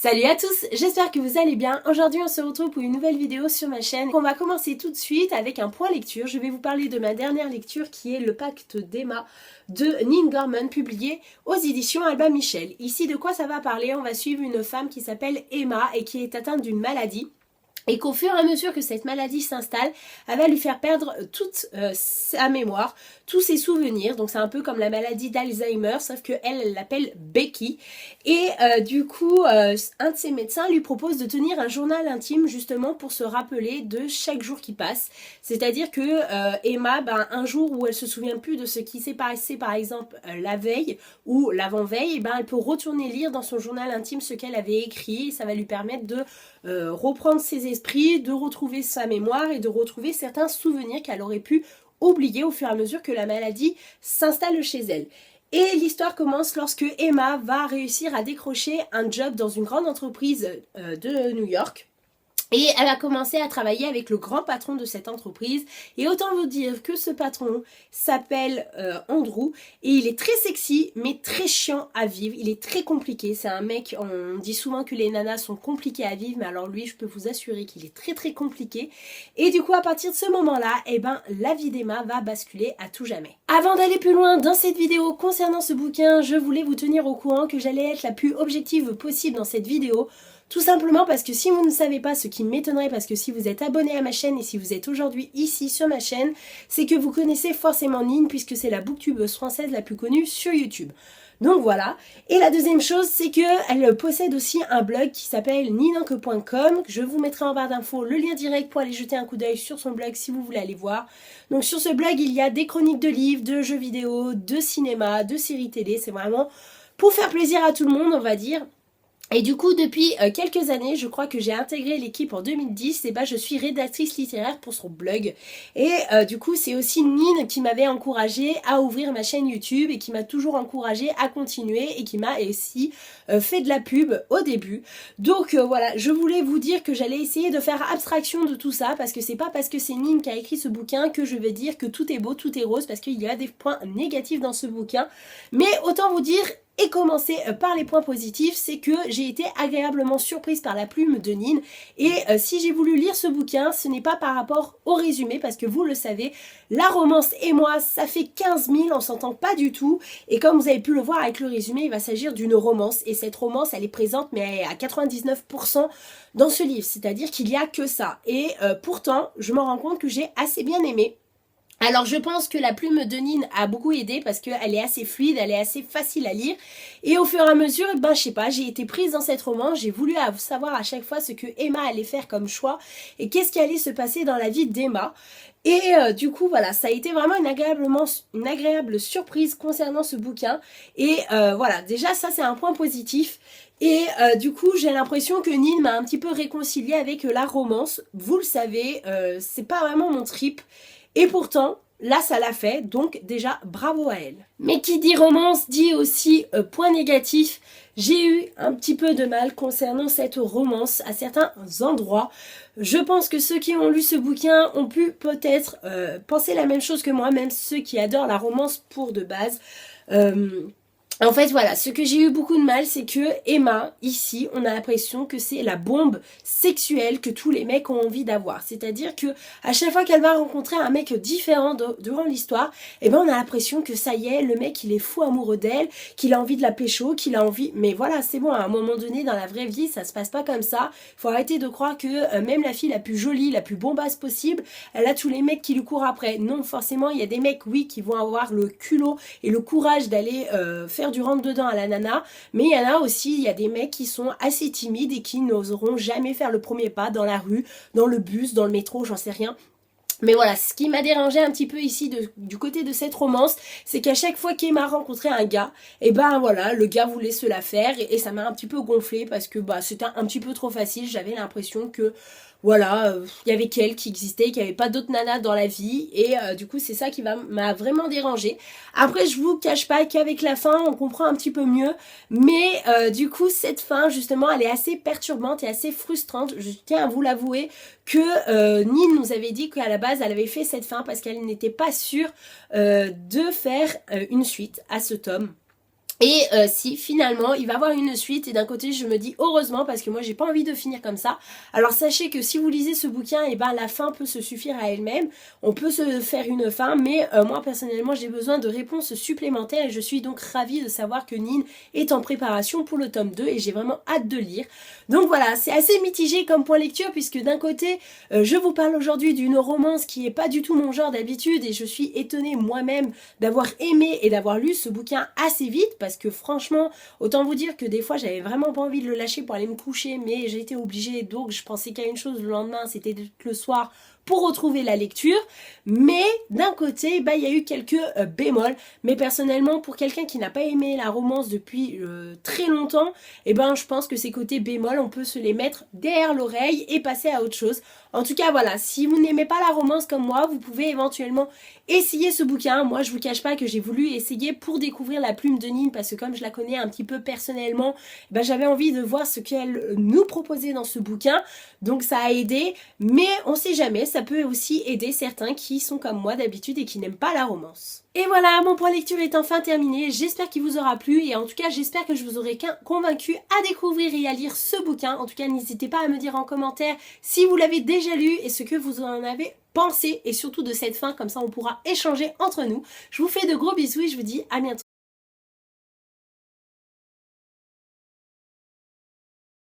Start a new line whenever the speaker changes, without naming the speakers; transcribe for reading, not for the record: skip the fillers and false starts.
Salut à tous, j'espère que vous allez bien. Aujourd'hui on se retrouve pour une nouvelle vidéo sur ma chaîne. On va commencer tout de suite avec un point lecture. Je vais vous parler de ma dernière lecture qui est Le Pacte d'Emma de Neil Gaiman, publié aux éditions Albin Michel. Ici de quoi ça va parler? On va suivre une femme qui s'appelle Emma et qui est atteinte d'une maladie. Et qu'au fur et à mesure que cette maladie s'installe, elle va lui faire perdre toute sa mémoire, tous ses souvenirs. Donc c'est un peu comme la maladie d'Alzheimer, sauf qu'elle, elle l'appelle Becky. Et du coup, un de ses médecins lui propose de tenir un journal intime justement pour se rappeler de chaque jour qui passe. C'est-à-dire que Emma, un jour où elle se souvient plus de ce qui s'est passé par exemple la veille ou l'avant-veille, elle peut retourner lire dans son journal intime ce qu'elle avait écrit. Et ça va lui permettre de reprendre ses esprits, de retrouver sa mémoire et de retrouver certains souvenirs qu'elle aurait pu oublier au fur et à mesure que la maladie s'installe chez elle. Et l'histoire commence lorsque Emma va réussir à décrocher un job dans une grande entreprise de New York. Et elle a commencé à travailler avec le grand patron de cette entreprise. Et autant vous dire que ce patron s'appelle Andrew. Et il est très sexy, mais très chiant à vivre. Il est très compliqué. C'est un mec, on dit souvent que les nanas sont compliquées à vivre. Mais alors lui, je peux vous assurer qu'il est très très compliqué. Et du coup, à partir de ce moment-là, la vie d'Emma va basculer à tout jamais. Avant d'aller plus loin dans cette vidéo concernant ce bouquin, je voulais vous tenir au courant que j'allais être la plus objective possible dans cette vidéo. Tout simplement parce que si vous ne savez pas, ce qui m'étonnerait, parce que si vous êtes abonné à ma chaîne et si vous êtes aujourd'hui ici sur ma chaîne, c'est que vous connaissez forcément Nine puisque c'est la booktubeuse française la plus connue sur YouTube. Donc voilà. Et la deuxième chose, c'est qu'elle possède aussi un blog qui s'appelle ninanque.com. Je vous mettrai en barre d'infos le lien direct pour aller jeter un coup d'œil sur son blog si vous voulez aller voir. Donc sur ce blog, il y a des chroniques de livres, de jeux vidéo, de cinéma, de séries télé. C'est vraiment pour faire plaisir à tout le monde, on va dire. Et du coup, depuis quelques années, je crois que j'ai intégré l'équipe en 2010, et je suis rédactrice littéraire pour son blog. Et du coup, c'est aussi Nine qui m'avait encouragée à ouvrir ma chaîne YouTube et qui m'a toujours encouragée à continuer et qui m'a aussi fait de la pub au début. Donc voilà, je voulais vous dire que j'allais essayer de faire abstraction de tout ça parce que c'est pas parce que c'est Nine qui a écrit ce bouquin que je vais dire que tout est beau, tout est rose, parce qu'il y a des points négatifs dans ce bouquin. Mais autant vous dire... Et commencer par les points positifs, c'est que j'ai été agréablement surprise par la plume de Nine. Et si j'ai voulu lire ce bouquin, ce n'est pas par rapport au résumé, parce que vous le savez, la romance et moi, ça fait 15 000, on s'entend pas du tout. Et comme vous avez pu le voir avec le résumé, il va s'agir d'une romance. Et cette romance, elle est présente, mais à 99% dans ce livre. C'est-à-dire qu'il n'y a que ça. Et pourtant, je me rends compte que j'ai assez bien aimé. Alors je pense que la plume de Nine a beaucoup aidé parce qu'elle est assez fluide, elle est assez facile à lire. Et au fur et à mesure, je sais pas, j'ai été prise dans cette romance, j'ai voulu savoir à chaque fois ce que Emma allait faire comme choix et qu'est-ce qui allait se passer dans la vie d'Emma. Et du coup voilà, ça a été vraiment une agréable surprise concernant ce bouquin. Et voilà, déjà ça c'est un point positif. Et du coup j'ai l'impression que Nine m'a un petit peu réconciliée avec la romance. Vous le savez, c'est pas vraiment mon trip. Et pourtant, là ça l'a fait, donc déjà bravo à elle. Mais qui dit romance dit aussi point négatif. J'ai eu un petit peu de mal concernant cette romance à certains endroits. Je pense que ceux qui ont lu ce bouquin ont pu peut-être penser la même chose que moi, même ceux qui adorent la romance pour de base. En fait voilà, ce que j'ai eu beaucoup de mal, c'est que Emma, ici, on a l'impression que c'est la bombe sexuelle que tous les mecs ont envie d'avoir. C'est-à-dire que à chaque fois qu'elle va rencontrer un mec différent durant l'histoire, on a l'impression que ça y est, le mec il est fou amoureux d'elle, qu'il a envie de la pécho, qu'il a envie... Mais voilà, c'est bon, à un moment donné, dans la vraie vie, ça se passe pas comme ça. Faut arrêter de croire que même la fille la plus jolie, la plus bombasse possible, elle a tous les mecs qui lui courent après. Non, forcément, il y a des mecs, oui, qui vont avoir le culot et le courage d'aller faire du rentre-dedans à la nana, mais il y en a aussi, il y a des mecs qui sont assez timides et qui n'oseront jamais faire le premier pas dans la rue, dans le bus, dans le métro, j'en sais rien. Mais voilà, ce qui m'a dérangé un petit peu ici du côté de cette romance, c'est qu'à chaque fois qu'Emma rencontrait un gars, voilà, le gars voulait se la faire et ça m'a un petit peu gonflé parce que c'était un petit peu trop facile. J'avais l'impression que voilà, il y avait qu'elle qui existait, qu'il n'y avait pas d'autres nanas dans la vie et du coup c'est ça qui m'a vraiment dérangée. Après je vous cache pas qu'avec la fin on comprend un petit peu mieux, mais du coup cette fin justement elle est assez perturbante et assez frustrante. Je tiens à vous l'avouer que Nine nous avait dit qu'à la base elle avait fait cette fin parce qu'elle n'était pas sûre de faire une suite à ce tome. Et si finalement il va avoir une suite, et d'un côté je me dis heureusement parce que moi j'ai pas envie de finir comme ça. Alors sachez que si vous lisez ce bouquin, et ben la fin peut se suffire à elle-même, on peut se faire une fin, mais moi personnellement j'ai besoin de réponses supplémentaires et je suis donc ravie de savoir que Nin est en préparation pour le tome 2 et j'ai vraiment hâte de lire. Donc voilà, c'est assez mitigé comme point lecture puisque d'un côté je vous parle aujourd'hui d'une romance qui est pas du tout mon genre d'habitude et je suis étonnée moi-même d'avoir aimé et d'avoir lu ce bouquin assez vite parce que franchement, autant vous dire que des fois j'avais vraiment pas envie de le lâcher pour aller me coucher, mais j'ai été obligée, donc je pensais qu'à une chose le lendemain, c'était le soir pour retrouver la lecture. Mais d'un côté, il y a eu quelques bémols. Mais personnellement, pour quelqu'un qui n'a pas aimé la romance depuis très longtemps, je pense que ces côtés bémols, on peut se les mettre derrière l'oreille et passer à autre chose. En tout cas, voilà, si vous n'aimez pas la romance comme moi, vous pouvez éventuellement essayer ce bouquin. Moi, je vous cache pas que j'ai voulu essayer pour découvrir la plume de Nin parce que comme je la connais un petit peu personnellement, j'avais envie de voir ce qu'elle nous proposait dans ce bouquin. Donc ça a aidé, mais on sait jamais, ça peut aussi aider certains qui sont comme moi d'habitude et qui n'aiment pas la romance. Et voilà, mon point lecture est enfin terminé, j'espère qu'il vous aura plu et en tout cas j'espère que je vous aurai convaincu à découvrir et à lire ce bouquin. En tout cas n'hésitez pas à me dire en commentaire si vous l'avez déjà lu et ce que vous en avez pensé et surtout de cette fin, comme ça on pourra échanger entre nous. Je vous fais de gros bisous et je vous dis à bientôt.